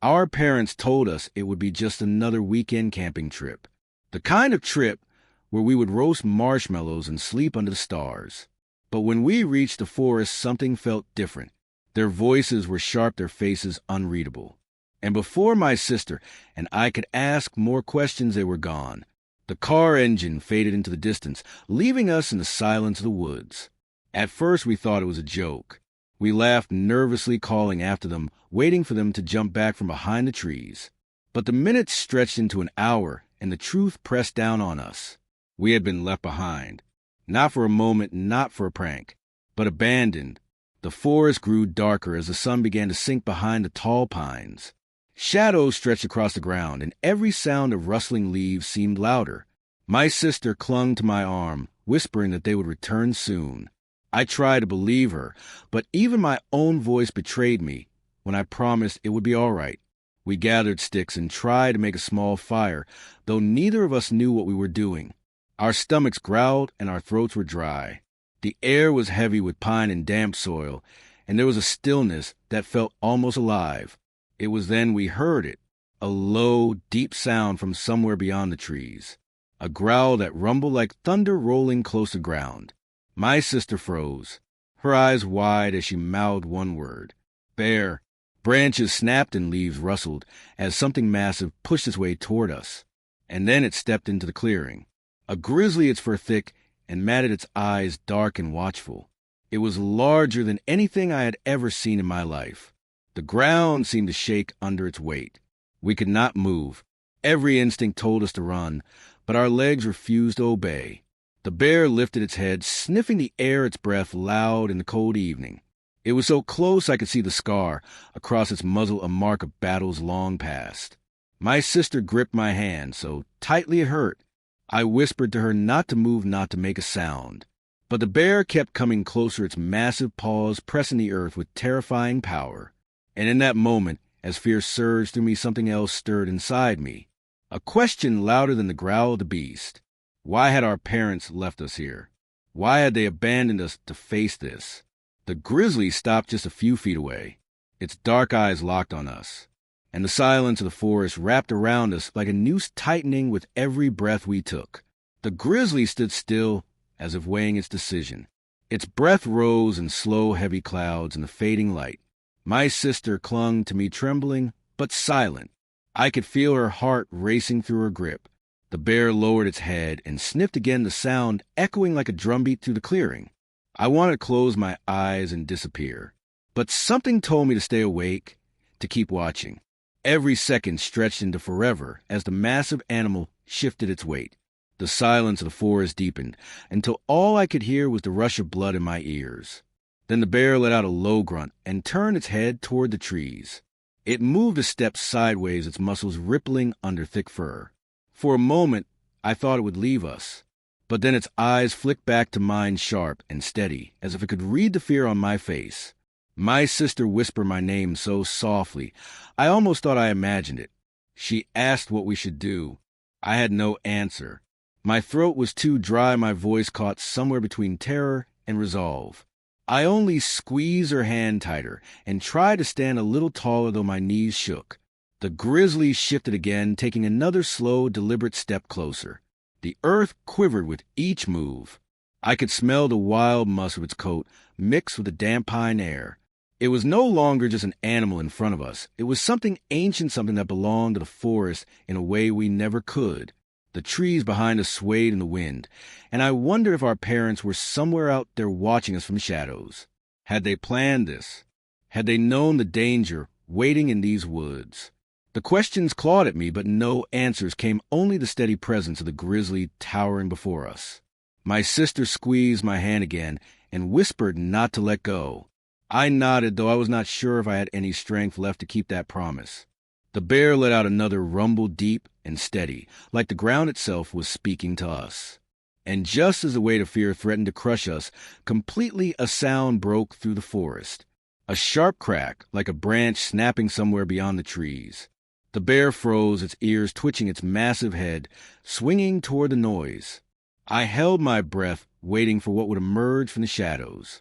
Our parents told us it would be just another weekend camping trip. The kind of trip where we would roast marshmallows and sleep under the stars. But when we reached the forest, something felt different. Their voices were sharp, their faces unreadable. And before my sister and I could ask more questions, they were gone. The car engine faded into the distance, leaving us in the silence of the woods. At first, we thought it was a joke. We laughed nervously, calling after them, waiting for them to jump back from behind the trees. But the minutes stretched into an hour, and the truth pressed down on us. We had been left behind. Not for a moment, not for a prank, but abandoned. The forest grew darker as the sun began to sink behind the tall pines. Shadows stretched across the ground, and every sound of rustling leaves seemed louder. My sister clung to my arm, whispering that they would return soon. I tried to believe her, but even my own voice betrayed me when I promised it would be all right. We gathered sticks and tried to make a small fire, though neither of us knew what we were doing. Our stomachs growled and our throats were dry. The air was heavy with pine and damp soil, and there was a stillness that felt almost alive. It was then we heard it, a low, deep sound from somewhere beyond the trees, a growl that rumbled like thunder rolling close to ground. My sister froze, her eyes wide as she mouthed one word, "Bear." Branches snapped and leaves rustled as something massive pushed its way toward us. And then it stepped into the clearing. A grizzly, its fur thick and matted, its eyes dark and watchful. It was larger than anything I had ever seen in my life. The ground seemed to shake under its weight. We could not move. Every instinct told us to run, but our legs refused to obey. The bear lifted its head, sniffing the air, its breath loud in the cold evening. It was so close I could see the scar across its muzzle, a mark of battles long past. My sister gripped my hand so tightly it hurt. I whispered to her not to move, not to make a sound. But the bear kept coming closer, its massive paws pressing the earth with terrifying power. And in that moment, as fear surged through me, something else stirred inside me. A question louder than the growl of the beast. Why had our parents left us here? Why had they abandoned us to face this? The grizzly stopped just a few feet away. Its dark eyes locked on us, and the silence of the forest wrapped around us like a noose tightening with every breath we took. The grizzly stood still, as if weighing its decision. Its breath rose in slow, heavy clouds in the fading light. My sister clung to me, trembling, but silent. I could feel her heart racing through her grip. The bear lowered its head and sniffed again, the sound echoing like a drumbeat through the clearing. I wanted to close my eyes and disappear, but something told me to stay awake, to keep watching. Every second stretched into forever as the massive animal shifted its weight. The silence of the forest deepened until all I could hear was the rush of blood in my ears. Then the bear let out a low grunt and turned its head toward the trees. It moved a step sideways, its muscles rippling under thick fur. For a moment, I thought it would leave us, but then its eyes flicked back to mine, sharp and steady, as if it could read the fear on my face. My sister whispered my name so softly, I almost thought I imagined it. She asked what we should do. I had no answer. My throat was too dry, my voice caught somewhere between terror and resolve. I only squeezed her hand tighter and tried to stand a little taller, though my knees shook. The grizzly shifted again, taking another slow, deliberate step closer. The earth quivered with each move. I could smell the wild musk of its coat mixed with the damp pine air. It was no longer just an animal in front of us. It was something ancient, something that belonged to the forest in a way we never could. The trees behind us swayed in the wind, and I wondered if our parents were somewhere out there watching us from shadows. Had they planned this? Had they known the danger waiting in these woods? The questions clawed at me, but no answers came, only the steady presence of the grizzly towering before us. My sister squeezed my hand again and whispered not to let go. I nodded, though I was not sure if I had any strength left to keep that promise. The bear let out another rumble, deep and steady, like the ground itself was speaking to us. And just as the weight of fear threatened to crush us, completely a sound broke through the forest. A sharp crack, like a branch snapping somewhere beyond the trees. The bear froze, its ears twitching, its massive head swinging toward the noise. I held my breath, waiting for what would emerge from the shadows.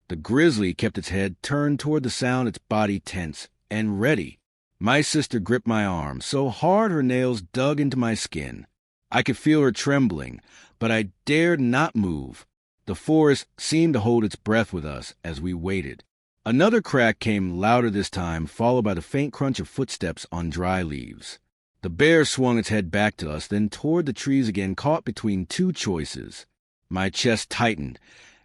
The grizzly kept its head turned toward the sound, its body tense and ready. My sister gripped my arm so hard her nails dug into my skin. I could feel her trembling, but I dared not move. The forest seemed to hold its breath with us as we waited. Another crack came louder this time, followed by the faint crunch of footsteps on dry leaves. The bear swung its head back to us, then toward the trees again, caught between two choices. My chest tightened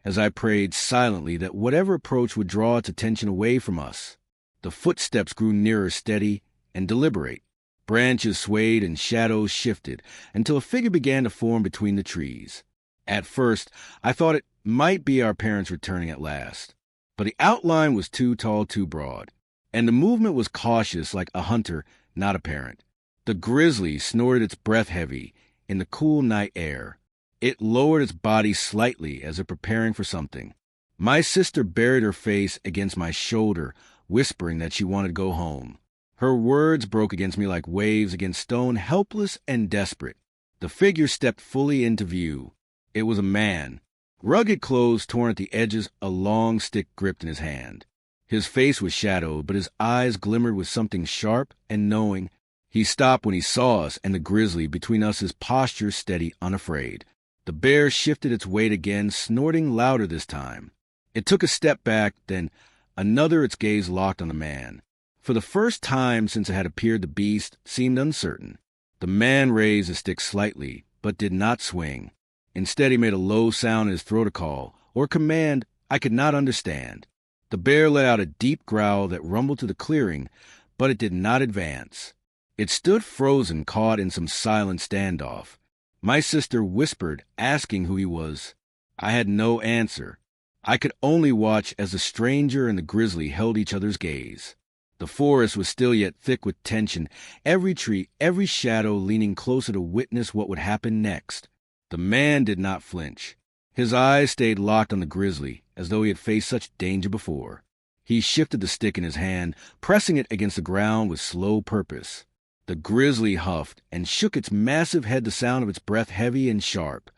as I prayed silently that whatever approach would draw its attention away from us. The footsteps grew nearer, steady and deliberate. Branches swayed and shadows shifted until a figure began to form between the trees. At first, I thought it might be our parents returning at last. But the outline was too tall, too broad, and the movement was cautious like a hunter, not a parent. The grizzly snorted its breath heavy in the cool night air. It lowered its body slightly as if preparing for something. My sister buried her face against my shoulder, whispering that she wanted to go home. Her words broke against me like waves against stone, helpless and desperate. The figure stepped fully into view. It was a man. Rugged clothes torn at the edges, a long stick gripped in his hand. His face was shadowed, but his eyes glimmered with something sharp and knowing. He stopped when he saw us, and the grizzly between us, his posture steady, unafraid. The bear shifted its weight again, snorting louder this time. It took a step back, then another, its gaze locked on the man. For the first time since it had appeared, the beast seemed uncertain. The man raised his stick slightly, but did not swing. Instead, he made a low sound in his throat, a call, or command I could not understand. The bear let out a deep growl that rumbled to the clearing, but it did not advance. It stood frozen, caught in some silent standoff. My sister whispered, asking who he was. I had no answer. I could only watch as the stranger and the grizzly held each other's gaze. The forest was still yet thick with tension, every tree, every shadow leaning closer to witness what would happen next. The man did not flinch. His eyes stayed locked on the grizzly, as though he had faced such danger before. He shifted the stick in his hand, pressing it against the ground with slow purpose. The grizzly huffed and shook its massive head, the sound of its breath heavy and sharp.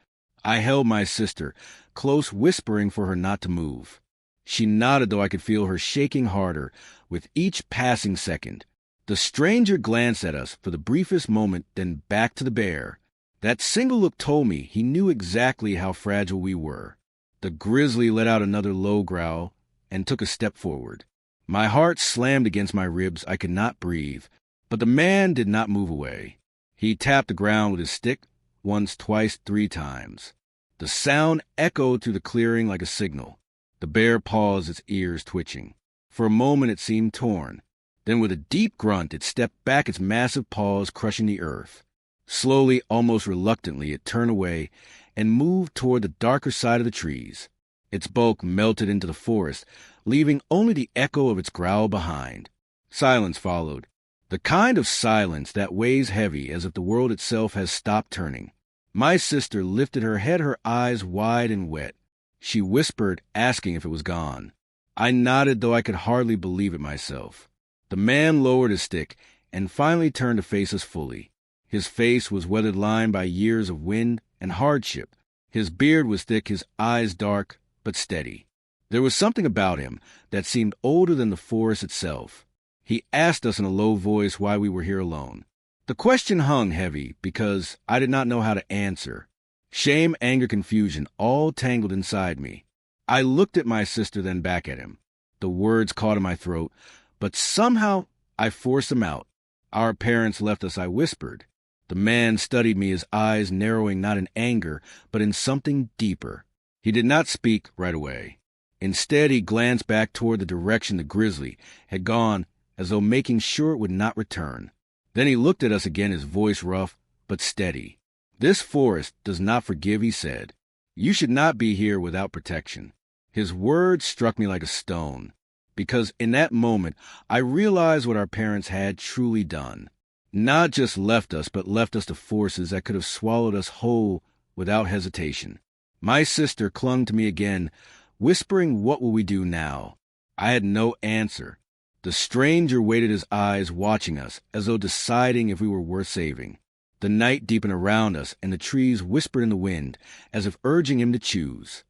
I held my sister, close, whispering for her not to move. She nodded, though I could feel her shaking harder with each passing second. The stranger glanced at us for the briefest moment, then back to the bear. That single look told me he knew exactly how fragile we were. The grizzly let out another low growl and took a step forward. My heart slammed against my ribs. I could not breathe, but the man did not move away. He tapped the ground with his stick, once, twice, 3 times. The sound echoed through the clearing like a signal. The bear paused, its ears twitching. For a moment it seemed torn. Then with a deep grunt it stepped back, its massive paws crushing the earth. Slowly, almost reluctantly, it turned away and moved toward the darker side of the trees. Its bulk melted into the forest, leaving only the echo of its growl behind. Silence followed, the kind of silence that weighs heavy as if the world itself has stopped turning. My sister lifted her head, her eyes wide and wet. She whispered, asking if it was gone. I nodded, though I could hardly believe it myself. The man lowered his stick and finally turned to face us fully. His face was weathered, lined by years of wind and hardship. His beard was thick, his eyes dark but steady. There was something about him that seemed older than the forest itself. He asked us in a low voice why we were here alone. The question hung heavy because I did not know how to answer. Shame, anger, confusion, all tangled inside me. I looked at my sister, then back at him. The words caught in my throat, but somehow I forced them out. Our parents left us, I whispered. The man studied me, his eyes narrowing not in anger, but in something deeper. He did not speak right away. Instead, he glanced back toward the direction the grizzly had gone, as though making sure it would not return. Then he looked at us again, his voice rough but steady. This forest does not forgive, he said. You should not be here without protection. His words struck me like a stone, because in that moment I realized what our parents had truly done. Not just left us, but left us to forces that could have swallowed us whole without hesitation. My sister clung to me again, whispering, what will we do now? I had no answer. The stranger waited, his eyes watching us, as though deciding if we were worth saving. The night deepened around us, and the trees whispered in the wind, as if urging him to choose.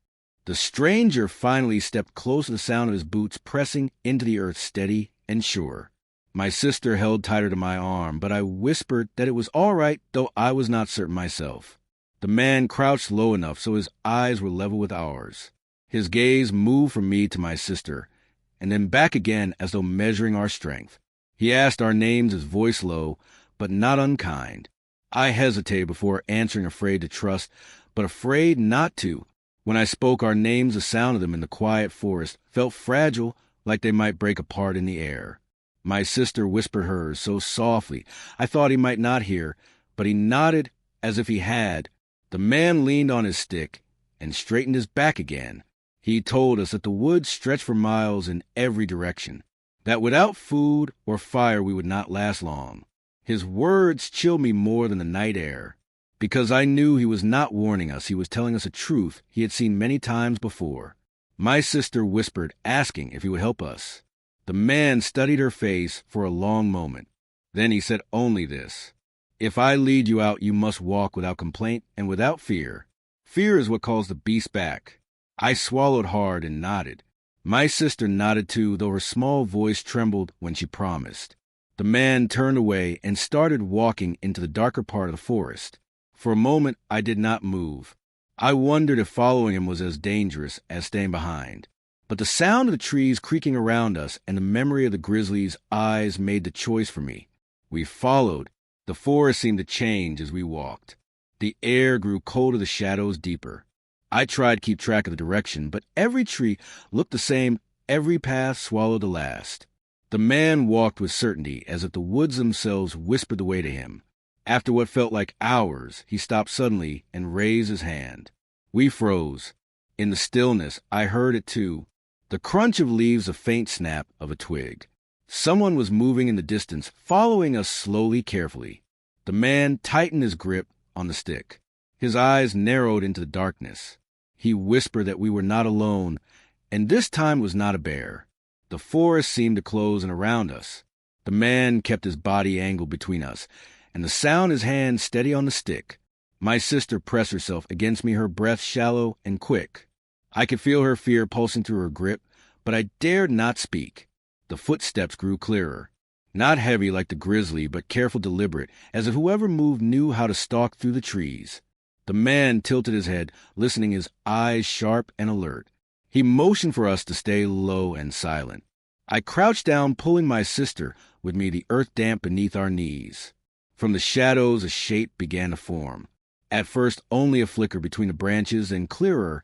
The stranger finally stepped close to the sound of his boots pressing into the earth, steady and sure. My sister held tighter to my arm, but I whispered that it was all right, though I was not certain myself. The man crouched low enough so his eyes were level with ours. His gaze moved from me to my sister, and then back again as though measuring our strength. He asked our names, his voice low, but not unkind. I hesitated before answering, afraid to trust, but afraid not to. When I spoke our names, the sound of them in the quiet forest felt fragile, like they might break apart in the air. My sister whispered hers so softly I thought he might not hear, but he nodded as if he had. The man leaned on his stick and straightened his back again. He told us that the woods stretched for miles in every direction, that without food or fire we would not last long. His words chilled me more than the night air, because I knew he was not warning us. He was telling us a truth he had seen many times before. My sister whispered, asking if he would help us. The man studied her face for a long moment. Then he said only this: "If I lead you out, you must walk without complaint and without fear. Fear is what calls the beast back." I swallowed hard and nodded. My sister nodded too, though her small voice trembled when she promised. The man turned away and started walking into the darker part of the forest. For a moment, I did not move. I wondered if following him was as dangerous as staying behind. But the sound of the trees creaking around us and the memory of the grizzly's eyes made the choice for me. We followed. The forest seemed to change as we walked. The air grew colder, the shadows deeper. I tried to keep track of the direction, but every tree looked the same, every path swallowed the last. The man walked with certainty, as if the woods themselves whispered the way to him. After what felt like hours, he stopped suddenly and raised his hand. We froze. In the stillness, I heard it too. The crunch of leaves, the faint snap of a twig. Someone was moving in the distance, following us slowly, carefully. The man tightened his grip on the stick. His eyes narrowed into the darkness. He whispered that we were not alone, and this time was not a bear. The forest seemed to close in around us. The man kept his body angled between us, and the sound his hand steady on the stick. My sister pressed herself against me, her breath shallow and quick. I could feel her fear pulsing through her grip, but I dared not speak. The footsteps grew clearer. Not heavy like the grizzly, but careful, deliberate, as if whoever moved knew how to stalk through the trees. The man tilted his head, listening, his eyes sharp and alert. He motioned for us to stay low and silent. I crouched down, pulling my sister with me, the earth damp beneath our knees. From the shadows, a shape began to form. At first, only a flicker between the branches, and clearer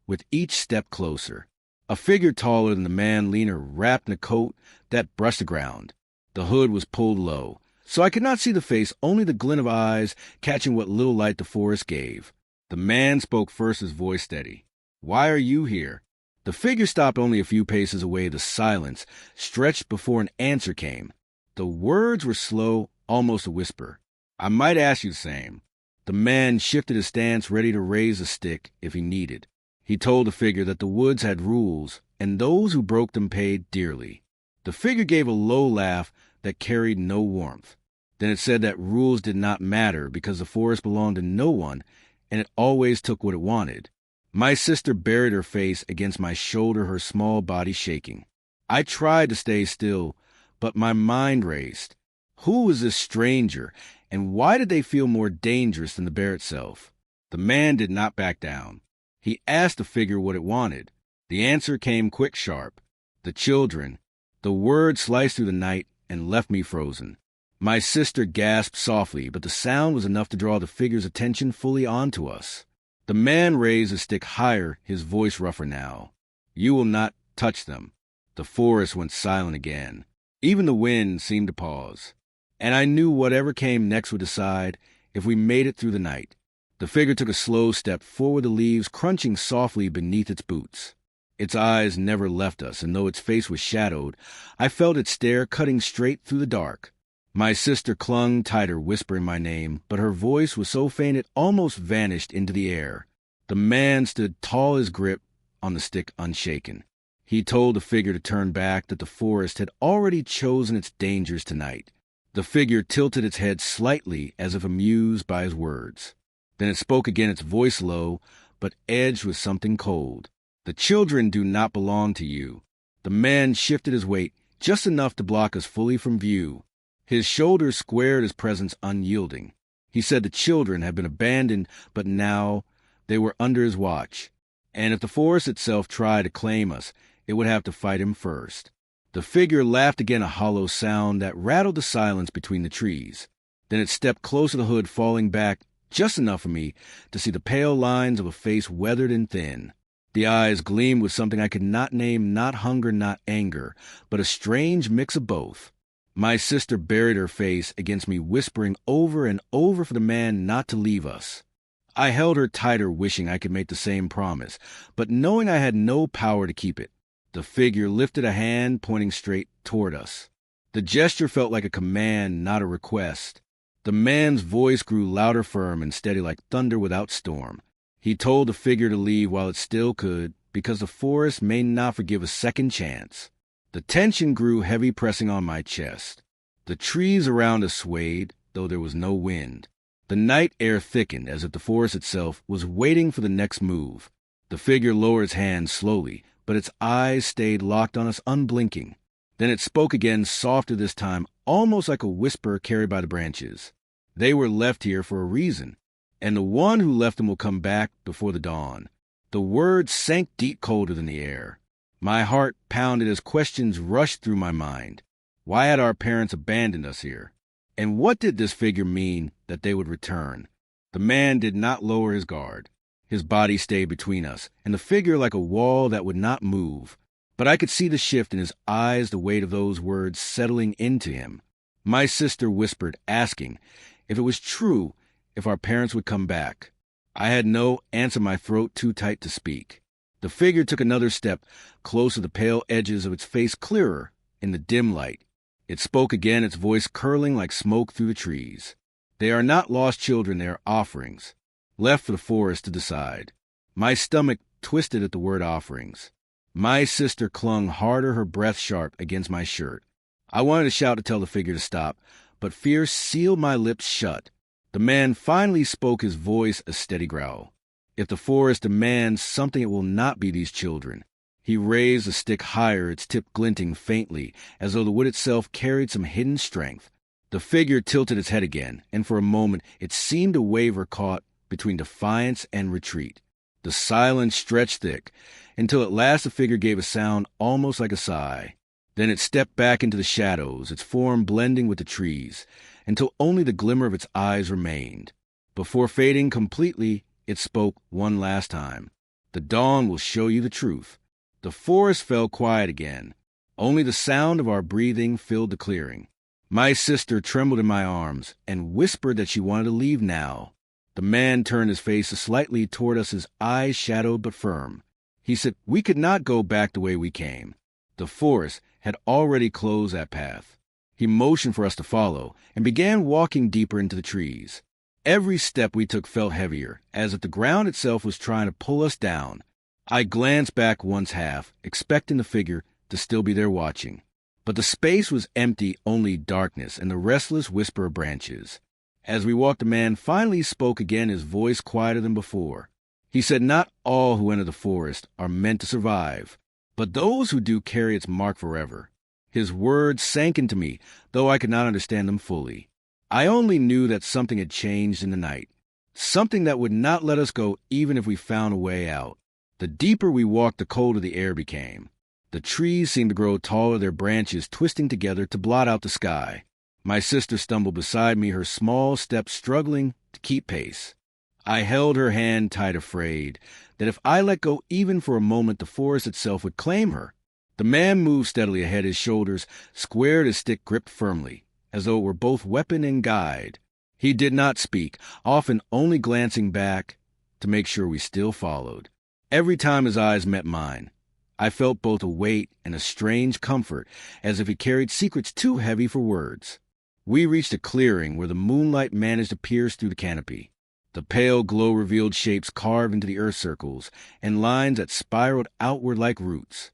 with each step closer. A figure taller than the man, leaner, wrapped in a coat that brushed the ground. The hood was pulled low, so I could not see the face, only the glint of eyes catching what little light the forest gave. The man spoke first, his voice steady. "Why are you here?" The figure stopped only a few paces away. The silence stretched before an answer came. The words were slow, almost a whisper. "I might ask you the same." The man shifted his stance, ready to raise a stick if he needed. He told the figure that the woods had rules, and those who broke them paid dearly. The figure gave a low laugh that carried no warmth. Then it said that rules did not matter because the forest belonged to no one, and it always took what it wanted. My sister buried her face against my shoulder, her small body shaking. I tried to stay still, but my mind raced. Who was this stranger, and why did they feel more dangerous than the bear itself? The man did not back down. He asked the figure what it wanted. The answer came quick, sharp. The children. The word sliced through the night and left me frozen. My sister gasped softly, but the sound was enough to draw the figure's attention fully onto us. The man raised his stick higher, his voice rougher now. "You will not touch them." The forest went silent again. Even the wind seemed to pause. And I knew whatever came next would decide if we made it through the night. The figure took a slow step forward, the leaves crunching softly beneath its boots. Its eyes never left us, and though its face was shadowed, I felt its stare cutting straight through the dark. My sister clung tighter, whispering my name, but her voice was so faint it almost vanished into the air. The man stood tall, his grip on the stick unshaken. He told the figure to turn back, that the forest had already chosen its dangers tonight. The figure tilted its head slightly as if amused by his words. Then it spoke again, its voice low, but edged with something cold. "The children do not belong to you." The man shifted his weight, just enough to block us fully from view. His shoulders squared, his presence unyielding. He said the children had been abandoned, but now they were under his watch. And if the forest itself tried to claim us, it would have to fight him first. The figure laughed again, a hollow sound that rattled the silence between the trees. Then it stepped close to the hood, falling back just enough for me to see the pale lines of a face weathered and thin. The eyes gleamed with something I could not name, not hunger, not anger, but a strange mix of both. My sister buried her face against me, whispering over and over for the man not to leave us. I held her tighter, wishing I could make the same promise, but knowing I had no power to keep it. The figure lifted a hand, pointing straight toward us. The gesture felt like a command, not a request. The man's voice grew louder, firm, and steady like thunder without storm. He told the figure to leave while it still could, because the forest may not forgive a second chance. The tension grew heavy, pressing on my chest. The trees around us swayed, though there was no wind. The night air thickened, as if the forest itself was waiting for the next move. The figure lowered its hand slowly, but its eyes stayed locked on us, unblinking. Then it spoke again, softer this time, almost like a whisper carried by the branches. They were left here for a reason, and the one who left them will come back before the dawn. The words sank deep, colder than the air. My heart pounded as questions rushed through my mind. Why had our parents abandoned us here? And what did this figure mean that they would return? The man did not lower his guard. His body stayed between us, and the figure like a wall that would not move. But I could see the shift in his eyes, the weight of those words settling into him. My sister whispered, asking if it was true, if our parents would come back. I had no answer, my throat too tight to speak. The figure took another step, closer, the pale edges of its face clearer in the dim light. It spoke again, its voice curling like smoke through the trees. They are not lost children, they are offerings, left for the forest to decide. My stomach twisted at the word offerings. My sister clung harder, her breath sharp against my shirt. I wanted to shout to tell the figure to stop, but fear sealed my lips shut. The man finally spoke, his voice a steady growl. If the forest demands something, it will not be these children. He raised the stick higher, its tip glinting faintly, as though the wood itself carried some hidden strength. The figure tilted its head again, and for a moment it seemed to waver, caught between defiance and retreat. The silence stretched thick, until at last the figure gave a sound almost like a sigh. Then it stepped back into the shadows, its form blending with the trees, until only the glimmer of its eyes remained. Before fading completely, it spoke one last time. The dawn will show you the truth. The forest fell quiet again. Only the sound of our breathing filled the clearing. My sister trembled in my arms and whispered that she wanted to leave now. The man turned his face slightly toward us, his eyes shadowed but firm. He said we could not go back the way we came. The forest had already closed that path. He motioned for us to follow and began walking deeper into the trees. Every step we took felt heavier, as if the ground itself was trying to pull us down. I glanced back once half, expecting the figure to still be there watching. But the space was empty, only darkness and the restless whisper of branches. As we walked, the man finally spoke again, his voice quieter than before. He said not all who enter the forest are meant to survive, but those who do carry its mark forever. His words sank into me, though I could not understand them fully. I only knew that something had changed in the night, something that would not let us go even if we found a way out. The deeper we walked, the colder the air became. The trees seemed to grow taller, their branches twisting together to blot out the sky. My sister stumbled beside me, her small steps struggling to keep pace. I held her hand tight, afraid that if I let go even for a moment, the forest itself would claim her. The man moved steadily ahead, his shoulders squared, his stick gripped firmly, as though it were both weapon and guide. He did not speak, often only glancing back to make sure we still followed. Every time his eyes met mine, I felt both a weight and a strange comfort, as if he carried secrets too heavy for words. We reached a clearing where the moonlight managed to pierce through the canopy. The pale glow revealed shapes carved into the earth circles and lines that spiraled outward like roots.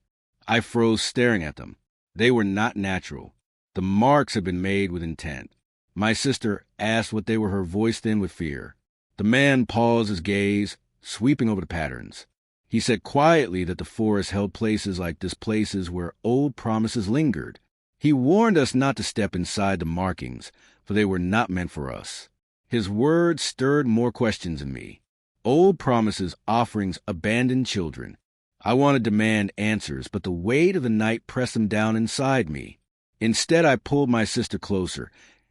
I froze, staring at them. They were not natural. The marks had been made with intent. My sister asked what they were, her voice thin with fear. The man paused, his gaze sweeping over the patterns. He said quietly that the forest held places like this, places where old promises lingered, He warned us not to step inside the markings, for they were not meant for us. His words stirred more questions in me. Old promises, offerings, abandoned children. I wanted to demand answers, but the weight of the night pressed them down inside me. Instead, I pulled my sister closer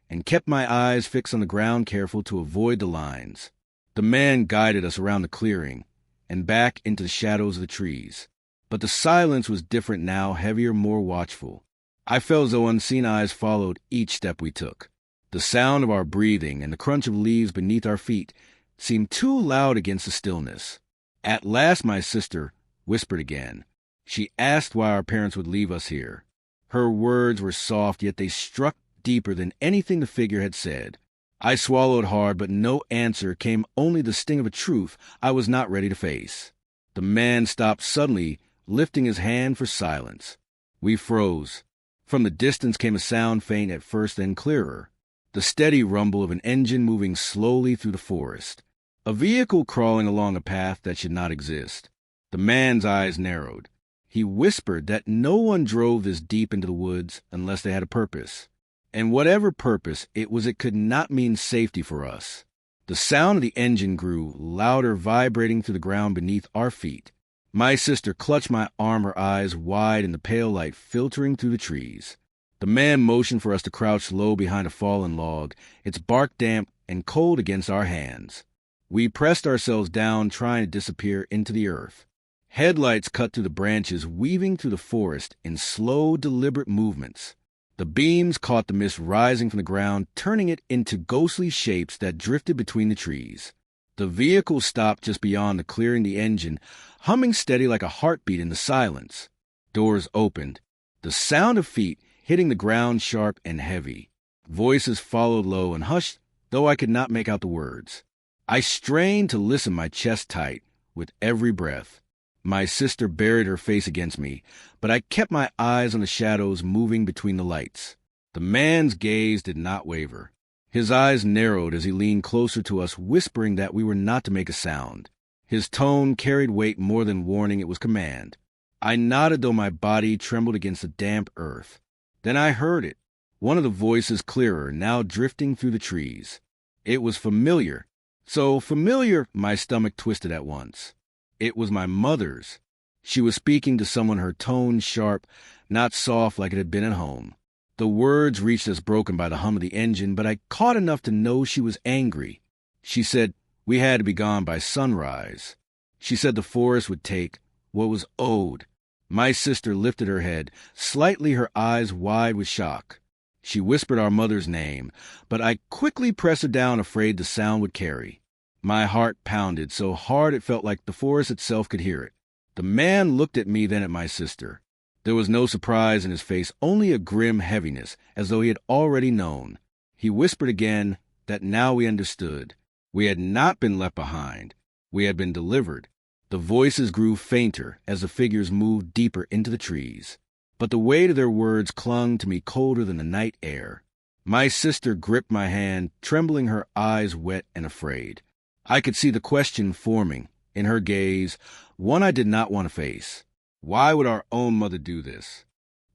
and kept my eyes fixed on the ground, careful to avoid the lines. The man guided us around the clearing and back into the shadows of the trees. But the silence was different now, heavier, more watchful. I felt as though unseen eyes followed each step we took. The sound of our breathing and the crunch of leaves beneath our feet seemed too loud against the stillness. At last my sister whispered again. She asked why our parents would leave us here. Her words were soft, yet they struck deeper than anything the figure had said. I swallowed hard, but no answer came, only the sting of a truth I was not ready to face. The man stopped suddenly, lifting his hand for silence. We froze. From the distance came a sound, faint at first, then clearer. The steady rumble of an engine moving slowly through the forest. A vehicle crawling along a path that should not exist. The man's eyes narrowed. He whispered that no one drove this deep into the woods unless they had a purpose. And whatever purpose it was, it could not mean safety for us. The sound of the engine grew louder, vibrating through the ground beneath our feet. My sister clutched my arm, her eyes wide in the pale light filtering through the trees. The man motioned for us to crouch low behind a fallen log, its bark damp and cold against our hands. We pressed ourselves down, trying to disappear into the earth. Headlights cut through the branches, weaving through the forest in slow, deliberate movements. The beams caught the mist rising from the ground, turning it into ghostly shapes that drifted between the trees. The vehicle stopped just beyond the clearing, the engine humming steady like a heartbeat in the silence. Doors opened. The sound of feet hitting the ground sharp and heavy. Voices followed low and hushed, though I could not make out the words. I strained to listen, my chest tight, with every breath. My sister buried her face against me, but I kept my eyes on the shadows moving between the lights. The man's gaze did not waver. His eyes narrowed as he leaned closer to us, whispering that we were not to make a sound. His tone carried weight more than warning, it was command. I nodded, though my body trembled against the damp earth. Then I heard it, one of the voices clearer, now drifting through the trees. It was familiar. So familiar, my stomach twisted at once. It was my mother's. She was speaking to someone, her tone sharp, not soft like it had been at home. The words reached us broken by the hum of the engine, but I caught enough to know she was angry. She said we had to be gone by sunrise. She said the forest would take what was owed. My sister lifted her head, slightly, her eyes wide with shock. She whispered our mother's name, but I quickly pressed her down, afraid the sound would carry. My heart pounded so hard it felt like the forest itself could hear it. The man looked at me, then at my sister. There was no surprise in his face, only a grim heaviness, as though he had already known. He whispered again that now we understood. We had not been left behind. We had been delivered. The voices grew fainter as the figures moved deeper into the trees. But the weight of their words clung to me colder than the night air. My sister gripped my hand, trembling, her eyes wet and afraid. I could see the question forming in her gaze, one I did not want to face. Why would our own mother do this?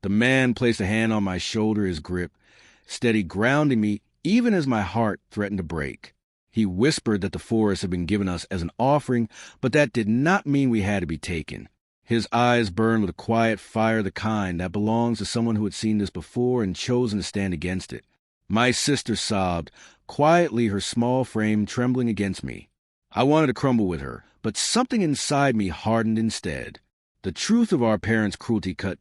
The man placed a hand on my shoulder, his grip steady, grounding me even as my heart threatened to break. He whispered that the forest had been given us as an offering, but that did not mean we had to be taken. His eyes burned with a quiet fire, the kind that belongs to someone who had seen this before and chosen to stand against it. My sister sobbed, quietly, her small frame trembling against me. I wanted to crumble with her, but something inside me hardened instead. The truth of our parents' cruelty cut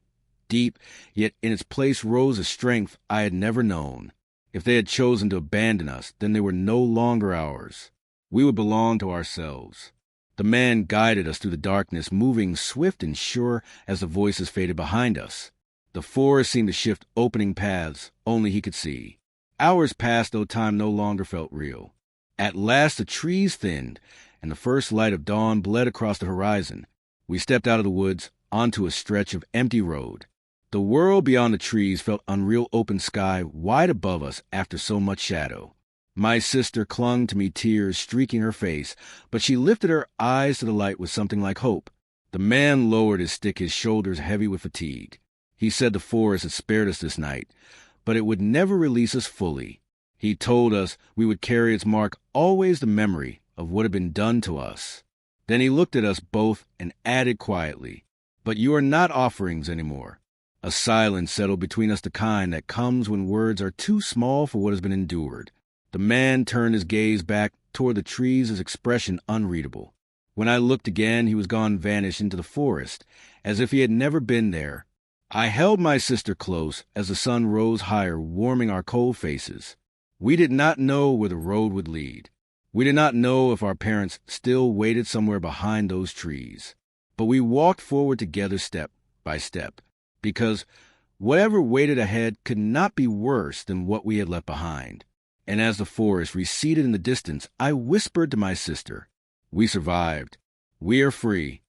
deep, yet in its place rose a strength I had never known. If they had chosen to abandon us, then they were no longer ours. We would belong to ourselves. The man guided us through the darkness, moving swift and sure as the voices faded behind us. The forest seemed to shift, opening paths only he could see. Hours passed, though time no longer felt real. At last the trees thinned, and the first light of dawn bled across the horizon. We stepped out of the woods onto a stretch of empty road. The world beyond the trees felt unreal, open sky wide above us after so much shadow. My sister clung to me, tears streaking her face, but she lifted her eyes to the light with something like hope. The man lowered his stick, his shoulders heavy with fatigue. He said the forest had spared us this night, but it would never release us fully. He told us we would carry its mark always the memory of what had been done to us. Then he looked at us both and added quietly, "But you are not offerings anymore." A silence settled between us, the kind that comes when words are too small for what has been endured. The man turned his gaze back toward the trees, his expression unreadable. When I looked again, he was gone, vanished into the forest, as if he had never been there. I held my sister close as the sun rose higher, warming our cold faces. We did not know where the road would lead. We did not know if our parents still waited somewhere behind those trees. But we walked forward together step by step, because whatever waited ahead could not be worse than what we had left behind. And as the forest receded in the distance, I whispered to my sister, "We survived. We are free.